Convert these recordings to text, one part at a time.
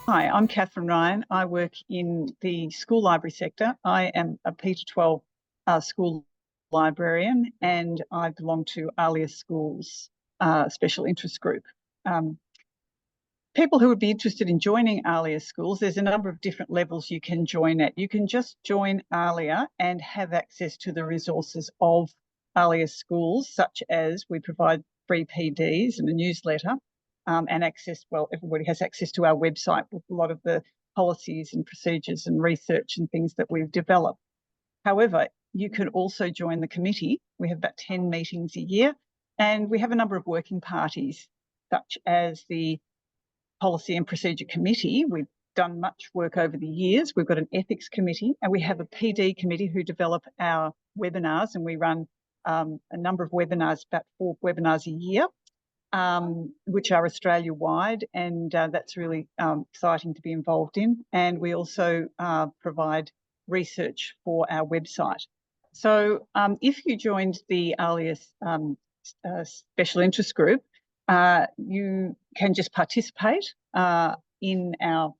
Hi, I'm Catherine Ryan. I work in the school library sector. I am a P-12 school librarian, and I belong to ALIA Schools special interest group. People who would be interested in joining ALIA schools, there's a number of different levels you can join at. You can just join ALIA and have access to the resources of ALIA schools, such as we provide free PDs and a newsletter, and access, well, everybody has access to our website with a lot of the policies and procedures and research and things that we've developed. However, you can also join the committee. We have about 10 meetings a year, and we have a number of working parties, such as the Policy and Procedure Committee. We've done much work over the years. We've got an ethics committee, and we have a PD committee who develop our webinars, and we run a number of webinars, about 4 webinars a year, which are Australia-wide, and that's really exciting to be involved in. And we also provide research for our website. So if you joined the ALIA special interest group, you can just participate in our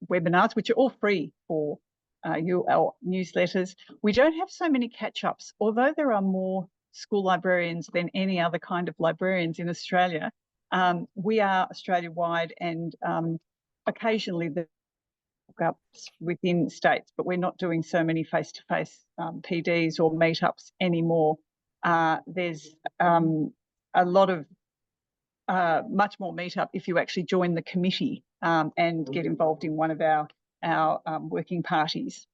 webinars, which are all free for our newsletters. We don't have so many catch-ups, although there are more school librarians than any other kind of librarians in Australia. We are Australia-wide, and occasionally the hookups within states, but we're not doing so many face-to-face PDs or meetups anymore. There's a lot of much more meetup if you actually join the committee and get involved in one of our working parties.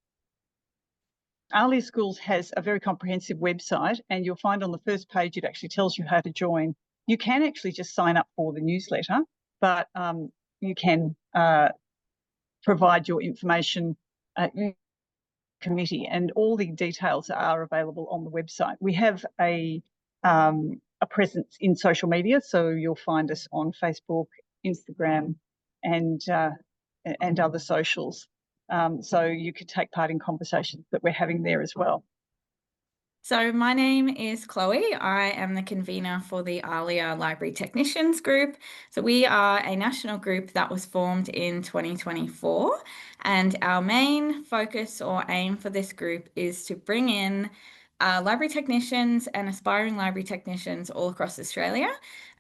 ALIA Schools has a very comprehensive website, and you'll find on the first page it actually tells you how to join. You can actually just sign up for the newsletter, but you can provide your information committee, and all the details are available on the website. We have a presence in social media, so you'll find us on Facebook, Instagram, and other socials. So you could take part in conversations that we're having there as well. So my name is Chloe. I am the convener for the ALIA Library Technicians Group. So we are a national group that was formed in 2024, and our main focus or aim for this group is to bring in library technicians and aspiring library technicians all across Australia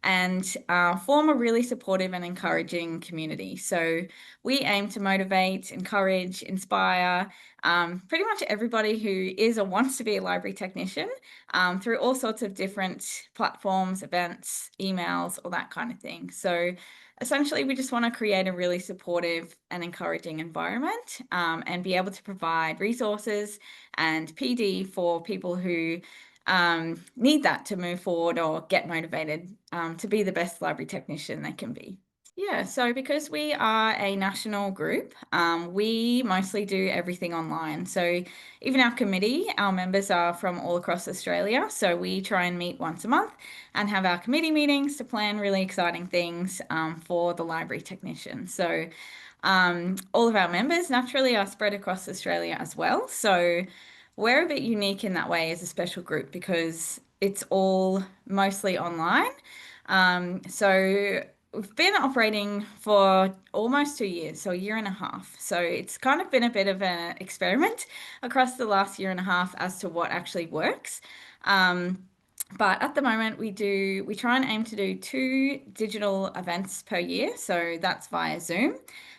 and form a really supportive and encouraging community. So we aim to motivate, encourage, inspire pretty much everybody who is or wants to be a library technician through all sorts of different platforms, events, emails, all that kind of thing. So essentially, we just want to create a really supportive and encouraging environment and be able to provide resources and PD for people who need that to move forward or get motivated to be the best library technician they can be. Yeah, so because we are a national group, we mostly do everything online. So even our committee, our members are from all across Australia. So we try and meet once a month and have our committee meetings to plan really exciting things for the library technician. So all of our members naturally are spread across Australia as well. So we're a bit unique in that way as a special group because it's all mostly online. So we've been operating for almost 2 years, so a year and a half. So it's kind of been a bit of an experiment across the last year and a half as to what actually works. But at the moment, we try and aim to do 2 digital events per year. So that's via Zoom.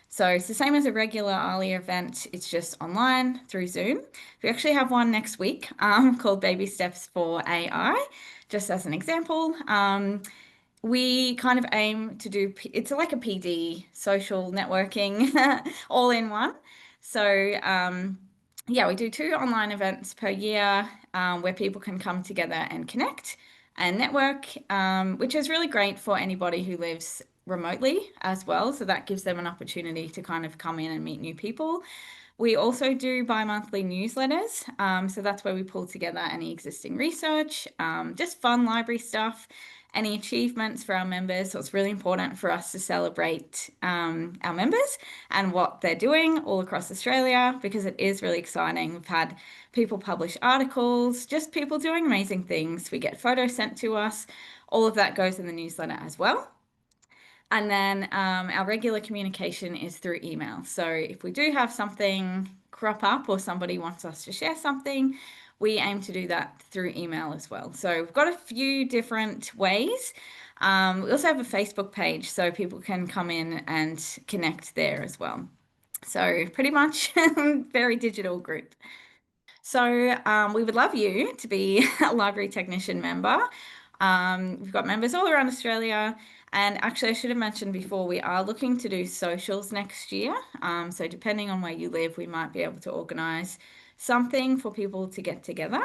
So it's the same as a regular ALIA event. It's just online through Zoom. We actually have one next week called Baby Steps for AI, just as an example. We kind of aim to do, it's like a PD, social networking, all in one. So yeah, we do 2 online events per year where people can come together and connect and network, which is really great for anybody who lives remotely as well. So that gives them an opportunity to kind of come in and meet new people. We also do bi-monthly newsletters. So that's where we pull together any existing research, just fun library stuff, any achievements for our members. So it's really important for us to celebrate our members and what they're doing all across Australia because it is really exciting. We've had people publish articles, just people doing amazing things. We get photos sent to us. All of that goes in the newsletter as well. And then our regular communication is through email. So if we do have something crop up or somebody wants us to share something, we aim to do that through email as well. So we've got a few different ways. We also have a Facebook page so people can come in and connect there as well. So pretty much very digital group. So we would love you to be a library technician member. We've got members all around Australia. And actually, I should have mentioned before, we are looking to do socials next year. So depending on where you live, we might be able to organise something for people to get together.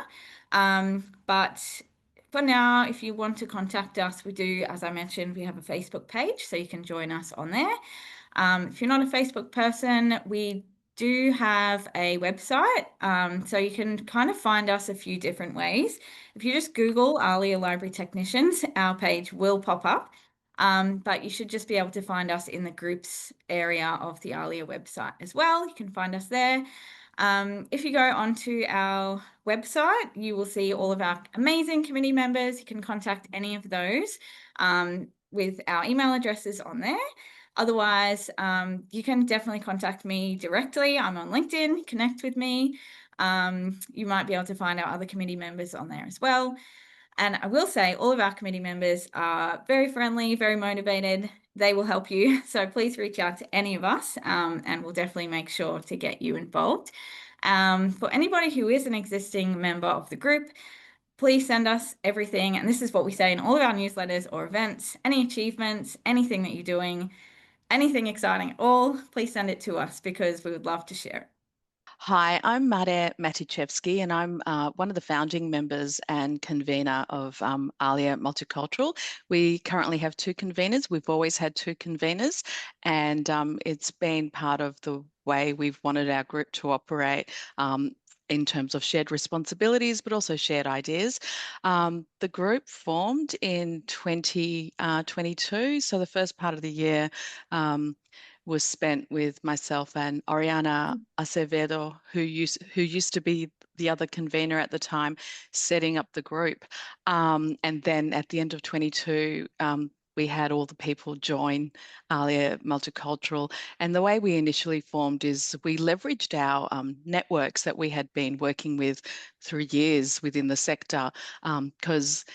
But for now, if you want to contact us, we do, as I mentioned, we have a Facebook page, so you can join us on there. If you're not a Facebook person, we do have a website, so you can kind of find us a few different ways. If you just Google ALIA Library Technicians, our page will pop up, but you should just be able to find us in the groups area of the ALIA website as well. You can find us there. If you go onto our website, you will see all of our amazing committee members. You can contact any of those with our email addresses on there. Otherwise, you can definitely contact me directly. I'm on LinkedIn, connect with me. You might be able to find our other committee members on there as well. And I will say all of our committee members are very friendly, very motivated. They will help you. So please reach out to any of us and we'll definitely make sure to get you involved. For anybody who is an existing member of the group, please send us everything. And this is what we say in all of our newsletters or events, any achievements, anything that you're doing, anything exciting at all, please send it to us because we would love to share it. Hi, I'm Mare Matichevsky, and I'm one of the founding members and convener of ALIA Multicultural. We currently have two conveners. We've always had two conveners, and it's been part of the way we've wanted our group to operate. In terms of shared responsibilities, but also shared ideas. The group formed in 2022. So the first part of the year was spent with myself and Oriana Acevedo, who used to be the other convener at the time, setting up the group. And then at the end of 22, we had all the people join ALIA Multicultural. And the way we initially formed is we leveraged our networks that we had been working with through years within the sector, because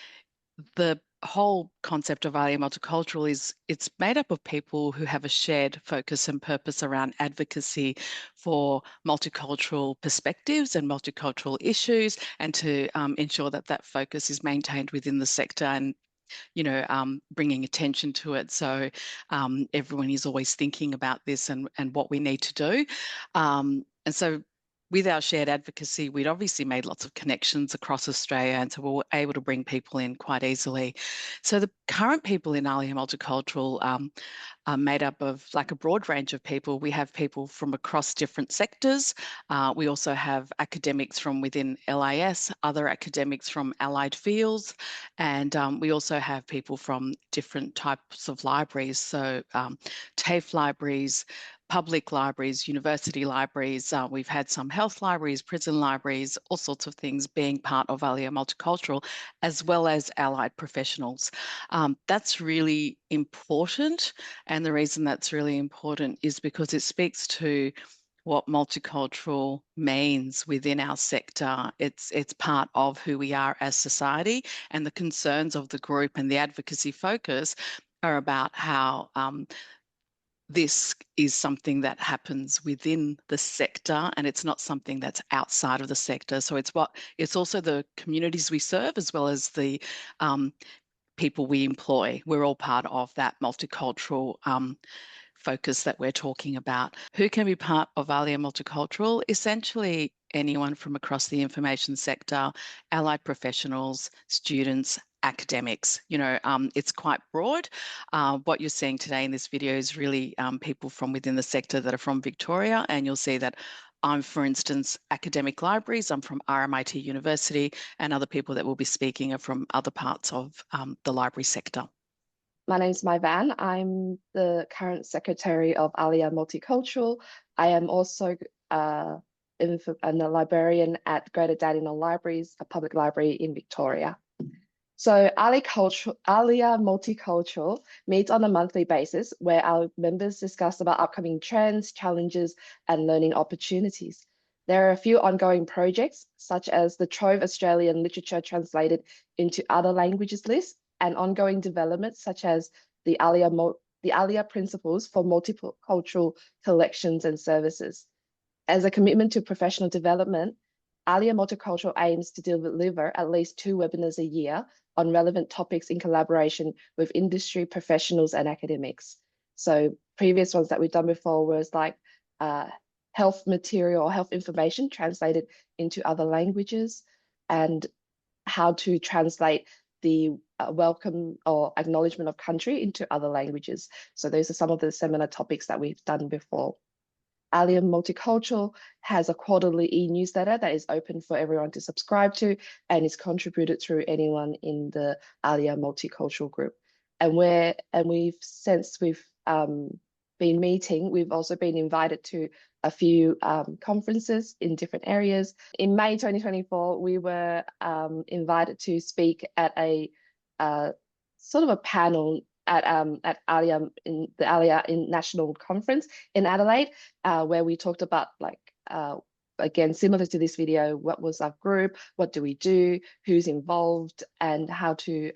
the whole concept of ALIA Multicultural is it's made up of people who have a shared focus and purpose around advocacy for multicultural perspectives and multicultural issues, and to ensure that that focus is maintained within the sector and bringing attention to it. So everyone is always thinking about this and what we need to do. And so with our shared advocacy, we'd obviously made lots of connections across Australia, and so we were able to bring people in quite easily. So the current people in ALIA Multicultural are made up of like a broad range of people. We have people from across different sectors. We also have academics from within LIS, other academics from allied fields, and we also have people from different types of libraries. So TAFE libraries, public libraries, university libraries. We've had some health libraries, prison libraries, all sorts of things being part of ALIA Multicultural, as well as allied professionals. That's really important. And the reason that's really important is because it speaks to what multicultural means within our sector. It's part of who we are as society, and the concerns of the group and the advocacy focus are about how this is something that happens within the sector, and it's not something that's outside of the sector. So it's also the communities we serve, as well as the people we employ. We're all part of that multicultural focus that we're talking about. Who can be part of ALIA Multicultural? Essentially anyone from across the information sector, allied professionals, students, academics. It's quite broad. What you're seeing today in this video is really people from within the sector that are from Victoria, and you'll see that I'm, for instance, academic libraries. I'm from RMIT University, and other people that will be speaking are from other parts of the library sector. My name is Mai Van. I'm the current secretary of ALIA Multicultural. I am also a librarian at Greater Dandenong Libraries, a public library in Victoria. So ALIA Multicultural meets on a monthly basis where our members discuss about upcoming trends, challenges, and learning opportunities. There are a few ongoing projects, such as the Trove Australian Literature Translated into Other Languages list, and ongoing developments such as the ALIA Principles for Multicultural Collections and Services. As a commitment to professional development, ALIA Multicultural aims to deliver at least 2 webinars a year on relevant topics in collaboration with industry professionals and academics. So previous ones that we've done before was like health material or health information translated into other languages, and how to translate the welcome or acknowledgement of country into other languages. So those are some of the seminar topics that we've done before. ALIA Multicultural has a quarterly e-newsletter that is open for everyone to subscribe to and is contributed through anyone in the ALIA Multicultural group. And since we've been meeting, we've also been invited to a few conferences in different areas. In May 2024, we were invited to speak at a sort of a panel at ALIA, in the ALIA National Conference in Adelaide, where we talked about, like, again, similar to this video, what was our group, what do we do, who's involved, and how to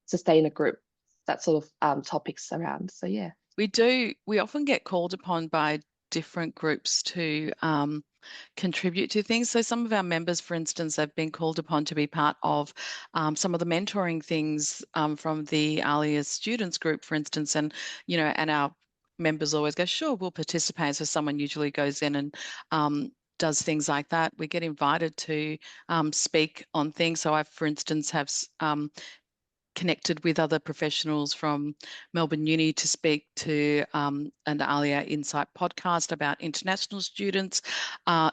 sustain a group, that sort of topics around. So yeah. We often get called upon by different groups to contribute to things. So some of our members, for instance, have been called upon to be part of some of the mentoring things from the ALIA students group, for instance, and our members always go, sure, we'll participate. So someone usually goes in and does things like that. We get invited to speak on things. So I, for instance, have connected with other professionals from Melbourne Uni to speak to an ALIA Insight podcast about international students.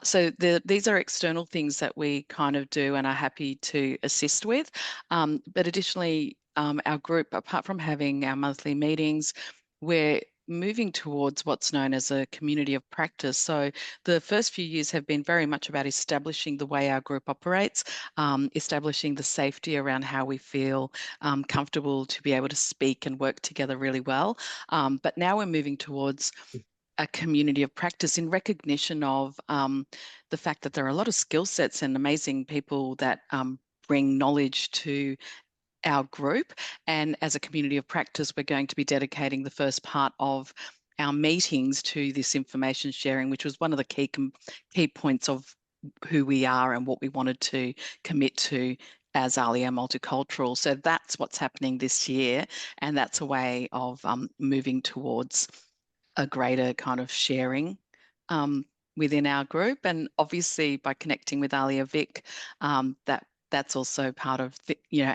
So these are external things that we kind of do and are happy to assist with. But additionally, our group, apart from having our monthly meetings, we're moving towards what's known as a community of practice. So the first few years have been very much about establishing the way our group operates, establishing the safety around how we feel comfortable to be able to speak and work together really well. But now we're moving towards a community of practice in recognition of the fact that there are a lot of skill sets and amazing people that bring knowledge to our group. And as a community of practice, we're going to be dedicating the first part of our meetings to this information sharing, which was one of the key points of who we are and what we wanted to commit to as ALIA Multicultural. So that's what's happening this year, and that's a way of moving towards a greater kind of sharing within our group. And obviously by connecting with ALIA VIC, that's also part of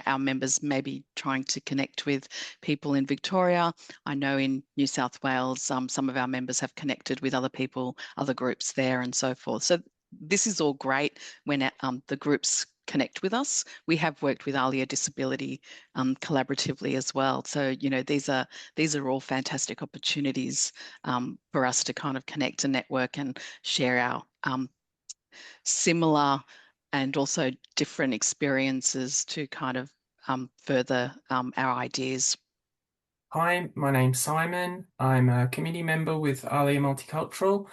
our members maybe trying to connect with people in Victoria. I know in New South Wales, some of our members have connected with other people, other groups there and so forth. So this is all great when the groups connect with us. We have worked with ALIA Disability collaboratively as well. So, these are all fantastic opportunities for us to kind of connect and network and share our similar and also different experiences to kind of further our ideas. Hi, my name's Simon. I'm a committee member with ALIA Multicultural.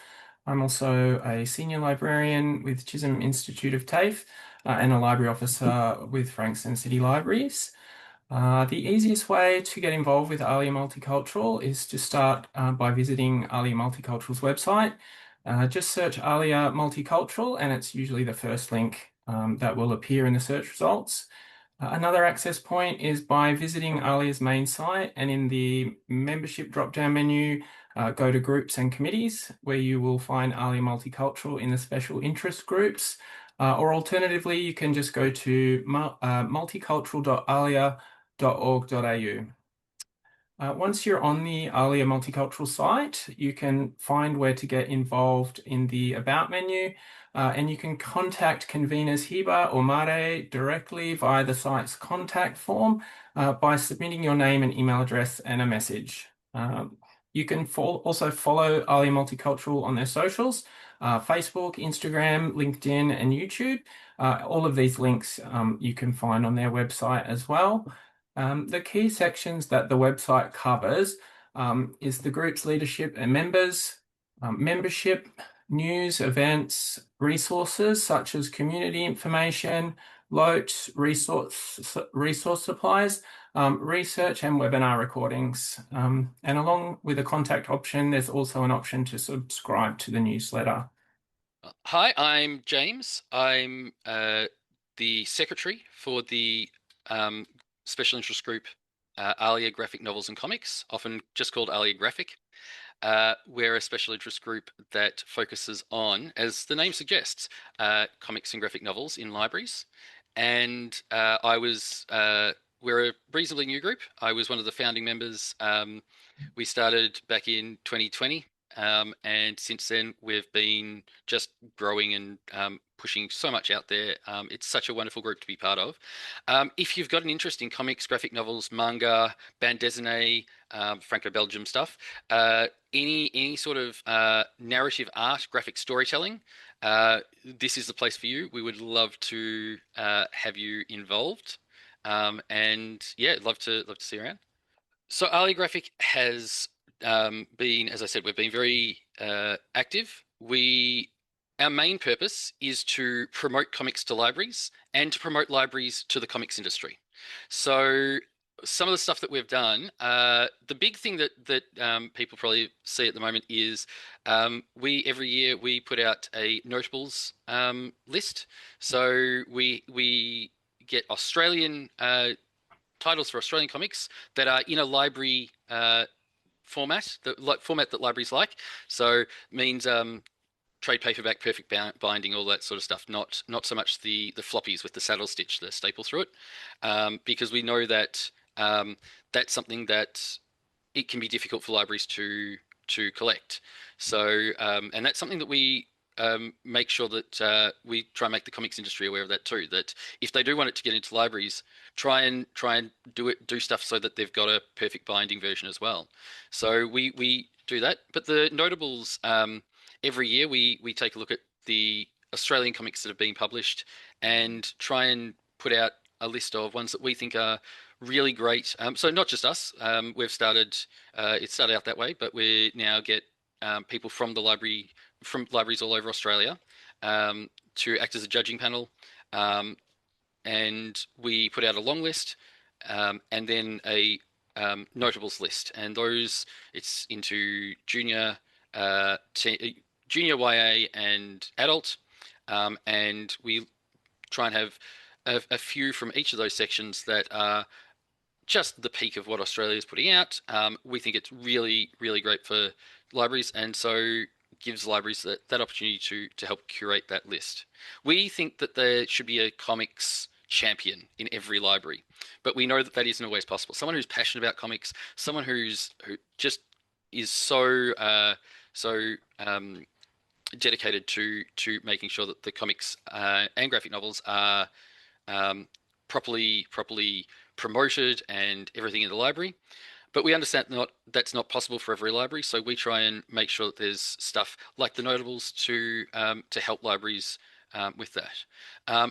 I'm also a senior librarian with Chisholm Institute of TAFE and a library officer with Frankston City Libraries. The easiest way to get involved with ALIA Multicultural is to start by visiting ALIA Multicultural's website. Just search ALIA Multicultural and it's usually the first link that will appear in the search results. Another access point is by visiting ALIA's main site, and in the membership drop-down menu, go to groups and committees, where you will find ALIA Multicultural in the special interest groups, or alternatively, you can just go to multicultural.alia.org.au. Once you're on the ALIA Multicultural site, you can find where to get involved in the About menu, and you can contact conveners Hiba or Mare directly via the site's contact form by submitting your name and email address and a message. You can also follow ALIA Multicultural on their socials. Facebook, Instagram, LinkedIn, and YouTube. All of these links you can find on their website as well. The key sections that the website covers is the group's leadership and members, membership, news, events, resources such as community information, LOTs, resource supplies, research and webinar recordings. And along with a contact option, there's also an option to subscribe to the newsletter. Hi, I'm James. I'm the secretary for the special interest group ALIA Graphic Novels and Comics, often just called ALIA Graphic. We're a special interest group that focuses on, as the name suggests, comics and graphic novels in libraries. And we're a reasonably new group. I was one of the founding members. We started back in 2020. And since then, we've been just growing and pushing so much out there. It's such a wonderful group to be part of. If you've got an interest in comics, graphic novels, manga, bande dessinée, Franco-Belgium stuff, any sort of narrative art, graphic storytelling, this is the place for you. We would love to have you involved. And yeah, love to see you around. So ALIA Graphic has been, as I said, we've been very active. Our main purpose is to promote comics to libraries and to promote libraries to the comics industry. So some of the stuff that we've done, the big thing that people probably see at the moment is every year we put out a notables list. So we get Australian titles for Australian comics that are in a library format, format that libraries like. So means trade paperback, perfect binding, all that sort of stuff. Not so much the floppies with the saddle stitch, the staple through it, because we know that that's something that it can be difficult for libraries to collect. So and that's something that we make sure that we try and make the comics industry aware of that too. That if they do want it to get into libraries, try and do stuff so that they've got a perfect binding version as well. So we do that. But the notables, every year we take a look at the Australian comics that have been published and try and put out a list of ones that we think are really great. So not just us. We've started. It started out that way, but we now get people from libraries all over Australia to act as a judging panel, and we put out a long list and then a notables list, and those it's into junior, YA, and adult, and we try and have a few from each of those sections that are just the peak of what Australia is putting out. We think it's really, really great for libraries, and so gives libraries that opportunity to help curate that list. We think that there should be a comics champion in every library, but we know that isn't always possible. Someone who's passionate about comics, someone who just is so dedicated to making sure that the comics and graphic novels are properly promoted and everything in the library. But we understand that's not possible for every library, so we try and make sure that there's stuff like the notables to help libraries with that.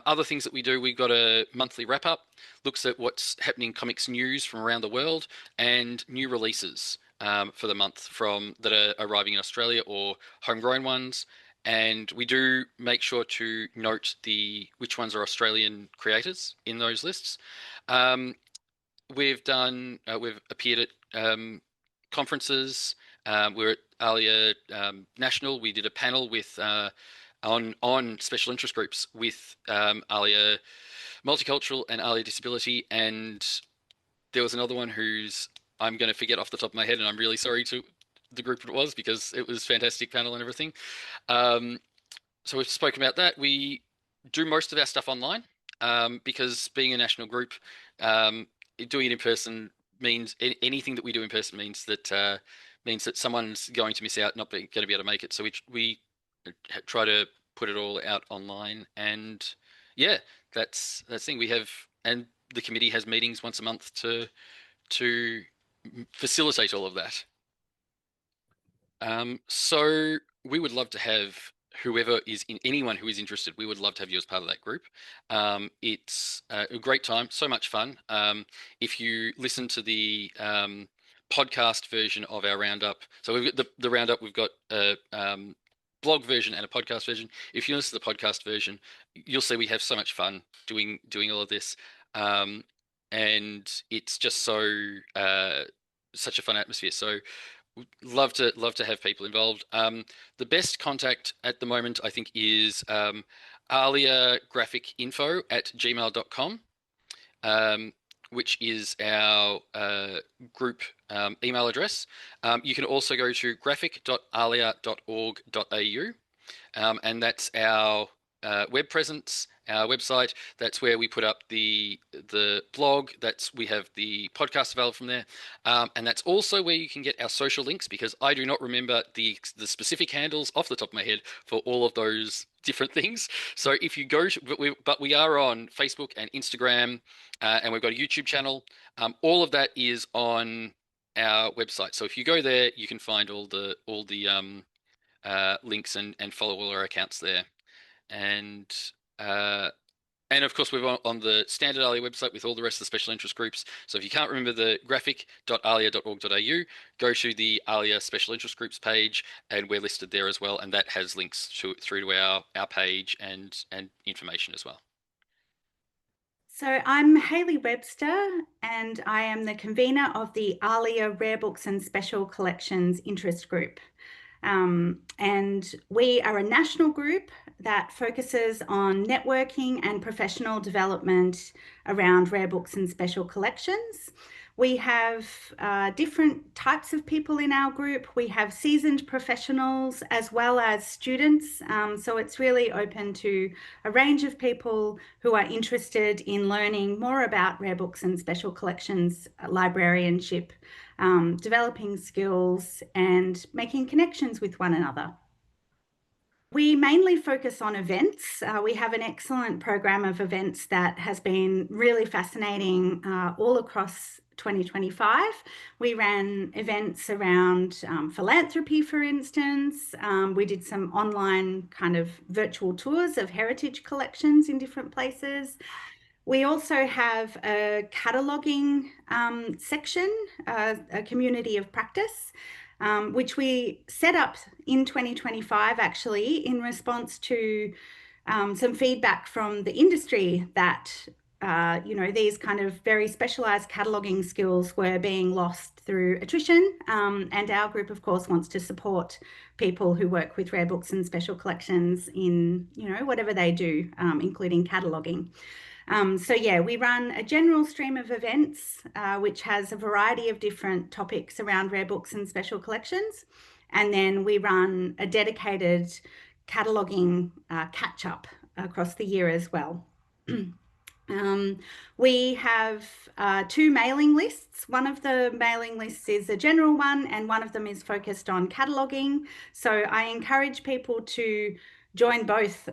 Other things that we do, we've got a monthly wrap-up, looks at what's happening in comics news from around the world and new releases for the month that are arriving in Australia or homegrown ones. And we do make sure to note which ones are Australian creators in those lists. We've appeared at conferences. We're at ALIA National. We did a panel with on special interest groups with ALIA Multicultural and ALIA Disability, and there was another one whose I'm going to forget off the top of my head, and I'm really sorry to the group it was because it was a fantastic panel and everything. So we've spoken about that. We do most of our stuff online because being a national group, doing it in person means anything that we do in person means that someone's going to miss out, not going to be able to make it. So we try to put it all out online, and yeah, that's the thing we have. And the committee has meetings once a month to facilitate all of that. So we would love to have anyone who is interested, we would love to have you as part of that group. It's a great time, so much fun. If you listen to the podcast version of our roundup, so we've got the roundup, we've got a blog version and a podcast version. If you listen to the podcast version, you'll see we have so much fun doing all of this, and it's just such a fun atmosphere. So love to have people involved. The best contact at the moment, I think, is aliagraphicinfo@gmail.com, which is our group email address. You can also go to graphic.alia.org.au, and that's our web presence, our website. That's where we put up the blog. We have the podcast available from there, and that's also where you can get our social links, because I do not remember the specific handles off the top of my head for all of those different things. So if you go to, but we are on Facebook and Instagram, and we've got a YouTube channel. All of that is on our website. So if you go there, you can find all the links and follow all our accounts there. And of course, we're on the standard ALIA website with all the rest of the special interest groups. So if you can't remember the graphic.alia.org.au, go to the ALIA special interest groups page, and we're listed there as well. And that has links through to our page and information as well. So I'm Hayley Webster, and I am the convener of the ALIA Rare Books and Special Collections Interest Group. And we are a national group that focuses on networking and professional development around rare books and special collections. We have different types of people in our group. We have seasoned professionals as well as students. So it's really open to a range of people who are interested in learning more about rare books and special collections librarianship, developing skills and making connections with one another. We mainly focus on events. We have an excellent program of events that has been really fascinating all across 2025. We ran events around philanthropy, for instance. We did some online kind of virtual tours of heritage collections in different places. We also have a cataloguing section, a community of practice, which we set up in 2025, actually, in response to some feedback from the industry that, these kind of very specialised cataloguing skills were being lost through attrition. And our group, of course, wants to support people who work with rare books and special collections in, whatever they do, including cataloguing. So yeah, we run a general stream of events, which has a variety of different topics around rare books and special collections. And then we run a dedicated cataloguing catch-up across the year as well. We have two mailing lists. One of the mailing lists is a general one, and one of them is focused on cataloguing. So I encourage people to join both,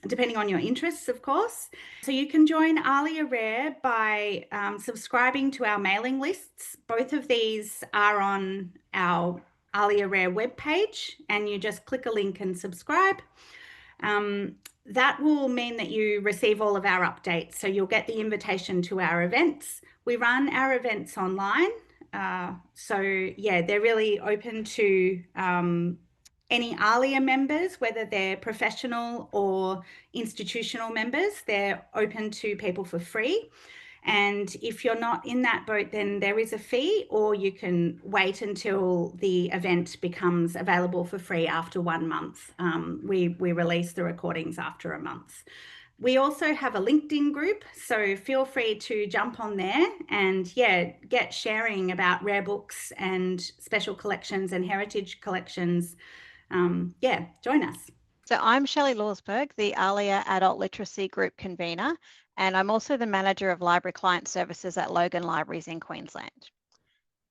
depending on your interests, of course. So you can join ALIA Rare by subscribing to our mailing lists. Both of these are on our ALIA Rare webpage, and you just click a link and subscribe. That will mean that you receive all of our updates. So you'll get the invitation to our events. We run our events online. So yeah, they're really open to any ALIA members, whether they're professional or institutional members. They're open to people for free. And if you're not in that boat, then there is a fee, or you can wait until the event becomes available for free after 1 month. We release the recordings after a month. We also have a LinkedIn group, so feel free to jump on there and get sharing about rare books and special collections and heritage collections. Join us. So I'm Shelley Lawsberg, the ALIA Adult Literacy Group convener, and I'm also the manager of library client services at Logan Libraries in Queensland.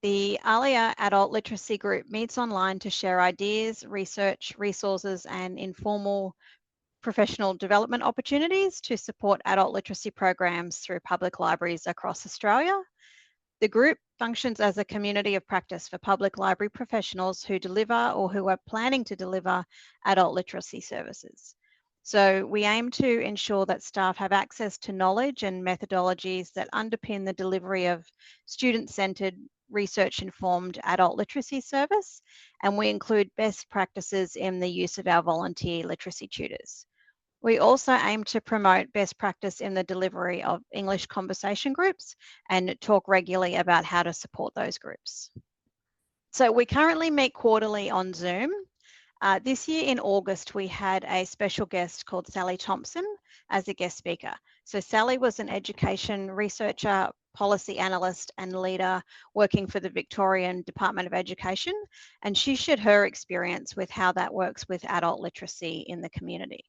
The ALIA Adult Literacy Group meets online to share ideas, research, resources, and informal professional development opportunities to support adult literacy programs through public libraries across Australia. The group functions as a community of practice for public library professionals who deliver or who are planning to deliver adult literacy services. So we aim to ensure that staff have access to knowledge and methodologies that underpin the delivery of student-centred, research-informed adult literacy service, and we include best practices in the use of our volunteer literacy tutors. We also aim to promote best practice in the delivery of English conversation groups and talk regularly about how to support those groups. So we currently meet quarterly on Zoom. This year in August, we had a special guest called Sally Thompson as a guest speaker. So Sally was an education researcher, policy analyst and leader working for the Victorian Department of Education, and she shared her experience with how that works with adult literacy in the community.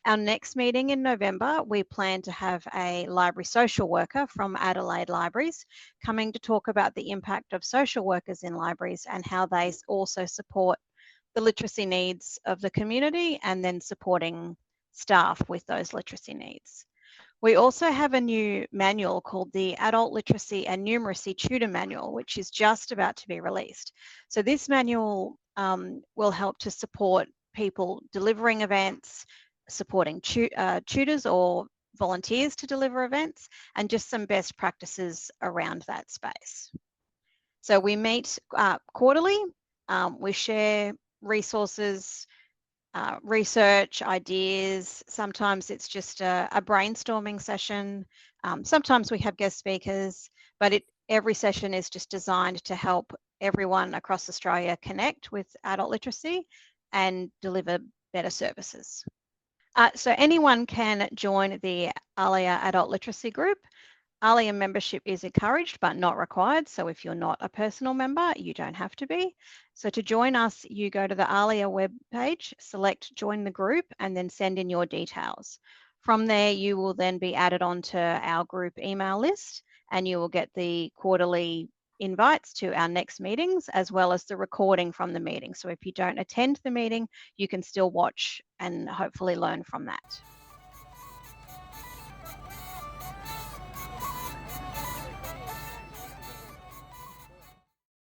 Our next meeting in November, we plan to have a library social worker from Adelaide Libraries coming to talk about the impact of social workers in libraries and how they also support the literacy needs of the community and then supporting staff with those literacy needs. We also have a new manual called the Adult Literacy and Numeracy Tutor Manual, which is just about to be released. So this manual will help to support people delivering events, supporting tutors or volunteers to deliver events, and just some best practices around that space. So we meet quarterly, we share resources, research, ideas. Sometimes it's just a brainstorming session. Sometimes we have guest speakers, but every session is just designed to help everyone across Australia connect with adult literacy and deliver better services. So anyone can join the ALIA Adult Literacy Group. ALIA membership is encouraged but not required. So if you're not a personal member, you don't have to be. So to join us, you go to the ALIA webpage, select join the group, and then send in your details. From there, you will then be added onto our group email list, and you will get the quarterly invites to our next meetings, as well as the recording from the meeting. So if you don't attend the meeting, you can still watch and hopefully learn from that.